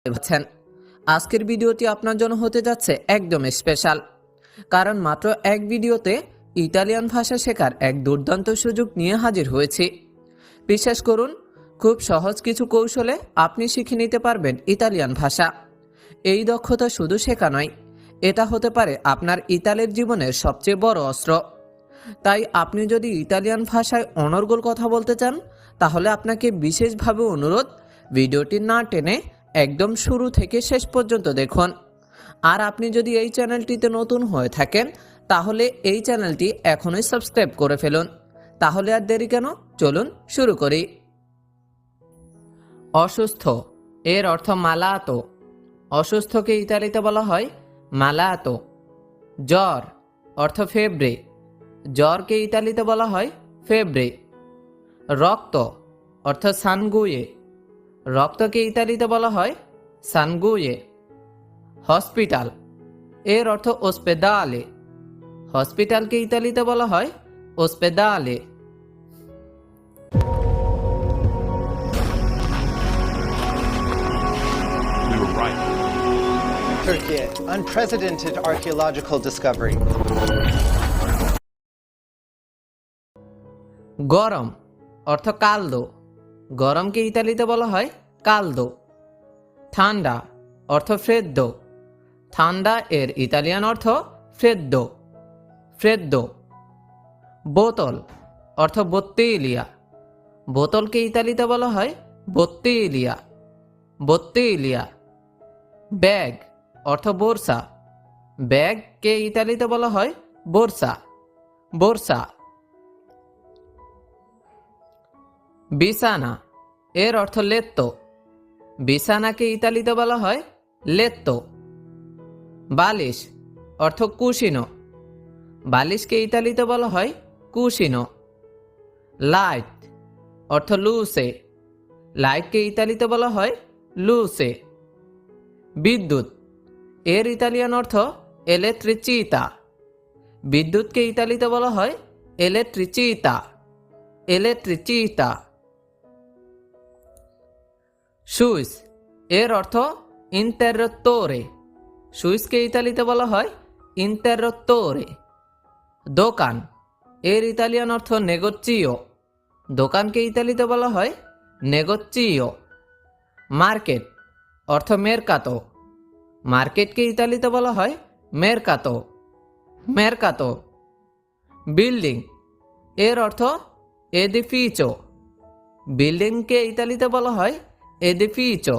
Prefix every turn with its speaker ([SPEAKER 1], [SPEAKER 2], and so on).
[SPEAKER 1] পাচ্ছেন। আজকের ভিডিওটি আপনার জন্য হতে যাচ্ছে একদম স্পেশাল, কারণ মাত্র এক ভিডিওতে ইতালিয়ান ভাষা শেখার এক দুর্দান্ত সুযোগ নিয়ে হাজির হয়েছি। বিশ্বাস করুন, খুব সহজ কিছু কৌশলে আপনি শিখে নিতে পারবেন ইতালিয়ান ভাষা। এই দক্ষতা শুধু শেখা নয়, এটা হতে পারে আপনার ইতালির জীবনের সবচেয়ে বড় অস্ত্র। তাই আপনি যদি ইতালিয়ান ভাষায় অনর্গল কথা বলতে চান, তাহলে আপনাকে বিশেষভাবে অনুরোধ, ভিডিওটি না টেনে একদম শুরু থেকে শেষ পর্যন্ত দেখুন। আর আপনি যদি এই চ্যানেলটিতে নতুন হয়ে থাকেন, তাহলে এই চ্যানেলটি এখনই সাবস্ক্রাইব করে ফেলুন। তাহলে আর দেরি কেন, চলুন শুরু করি। অসুস্থ এর অর্থ মালাতো। অসুস্থকে ইতালিতে বলা হয় মালাতো। জ্বর অর্থ ফেব্রে। জ্বরকে ইতালিতে বলা হয় ফেব্রে। রক্ত অর্থ সানগুয়ে। রক্তকে ইতালিতে বলা হয় সানগুয়ে। হসপিটাল এর অর্থ ওস্পেদালে। হসপিটালকে ইতালিতে বলা হয় ওস্পেদালে।
[SPEAKER 2] We were right.
[SPEAKER 3] Turkey, unprecedented archaeological discovery.
[SPEAKER 1] গরম অর্থ কালদো। গরমকে ইতালিতে বলা হয় কালদো। ঠান্ডা অর্থ ফ্রেদ্দো। ঠান্ডা এর ইতালিয়ান অর্থ ফ্রেদ্দো। ফ্রেদ্দো। বোতল অর্থ বোত্তেলিয়া। বোতলকে ইতালিতে বলা হয় বোত্তেলিয়া। বোত্তেলিয়া। ব্যাগ অর্থ বোরসা। ব্যাগকে ইতালিতে বলা হয় বোরসা। বোরসা। বিছানা এর অর্থ লেত্তো। বিছানাকে ইতালিতে বলা হয় লেত্তো। বালিশ অর্থ কুশিনো। বালিশকে ইতালিতে বলা হয় কুশিনো। লাইট অর্থ লুসে। লাইটকে ইতালিতে বলা হয় লুসে। বিদ্যুৎ এর ইতালিয়ান অর্থ এলেট্রিচিতা। বিদ্যুৎকে ইতালিতে বলা হয় এলেট্রিচিতা। এলেট্রিচিতা। সুইচ এর অর্থ ইন্টাররোত্তোরে। সুইচকে ইতালিতে বলা হয় ইন্টাররোত্তোরে। দোকান এর ইতালিয়ান অর্থ নেগোচিও। দোকানকে ইতালিতে বলা হয় নেগোচিও। মার্কেট অর্থ মেরকাতো। মার্কেটকে ইতালিতে বলা হয় মেরকাতো। মেরকাতো। বিল্ডিং এর অর্থ এডিফিচো। বিল্ডিংকে ইতালিতে বলা হয় এডিফিচো।